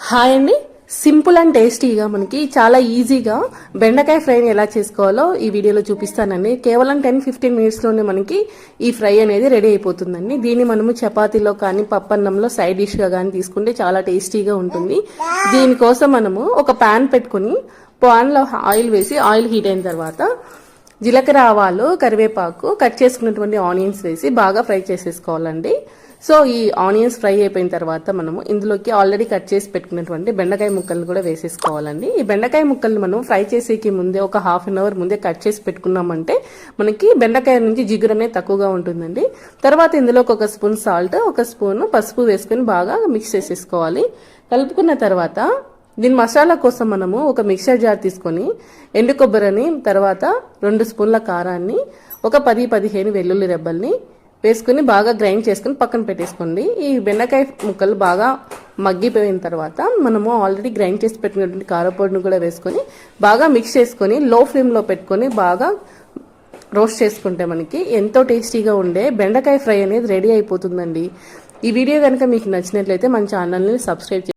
Hi అండి. Simple and టేస్టీగా మనకి చాలా ఈజీగా బెండకాయ ఫ్రైని ఎలా చేసుకోవాలో ఈ వీడియోలో చూపిస్తానండి. కేవలం 10-15 మినిట్స్లోనే మనకి ఈ ఫ్రై అనేది రెడీ అయిపోతుందండి. దీన్ని మనము చపాతీలో కానీ పప్పన్నంలో సైడ్ డిష్గా కానీ తీసుకుంటే చాలా టేస్టీగా ఉంటుంది. దీనికోసం మనము ఒక ప్యాన్ పెట్టుకుని ప్యాన్లో ఆయిల్ వేసి ఆయిల్ హీట్ అయిన తర్వాత జీలకర్ర, ఆవాలు, కరివేపాకు, కట్ చేసుకున్నటువంటి ఆనియన్స్ వేసి బాగా ఫ్రై చేసేసుకోవాలండి. సో ఈ ఆనియన్స్ ఫ్రై అయిపోయిన తర్వాత మనము ఇందులోకి ఆల్రెడీ కట్ చేసి పెట్టుకున్నటువంటి బెండకాయ ముక్కలను కూడా వేసేసుకోవాలండి. ఈ బెండకాయ ముక్కల్ని మనం ఫ్రై చేసేకి ముందే ఒక హాఫ్ అన్ అవర్ ముందే కట్ చేసి పెట్టుకున్నామంటే మనకి బెండకాయ నుంచి జిగురు అనేది తక్కువగా ఉంటుందండి. తర్వాత ఇందులోకి ఒక స్పూన్ సాల్ట్, ఒక స్పూన్ పసుపు వేసుకుని బాగా మిక్స్ చేసేసుకోవాలి. కలుపుకున్న తర్వాత దీని మసాలా కోసం మనము ఒక మిక్సర్ జార్ తీసుకొని ఎండు కొబ్బరిని, తర్వాత 2 స్పూన్ల కారాన్ని, ఒక 10-15 వెల్లుల్లి రెబ్బల్ని వేసుకుని బాగా గ్రైండ్ చేసుకుని పక్కన పెట్టేసుకోండి. ఈ బెండకాయ ముక్కలు బాగా మగ్గిపోయిన తర్వాత మనము ఆల్రెడీ గ్రైండ్ చేసి పెట్టినటువంటి కారపొడిని కూడా వేసుకొని బాగా మిక్స్ చేసుకొని లో ఫ్లేమ్లో పెట్టుకొని బాగా రోస్ట్ చేసుకుంటే మనకి ఎంతో టేస్టీగా ఉండే బెండకాయ ఫ్రై అనేది రెడీ అయిపోతుందండి. ఈ వీడియో కనుక మీకు నచ్చినట్లయితే మన ఛానల్ని సబ్స్క్రైబ్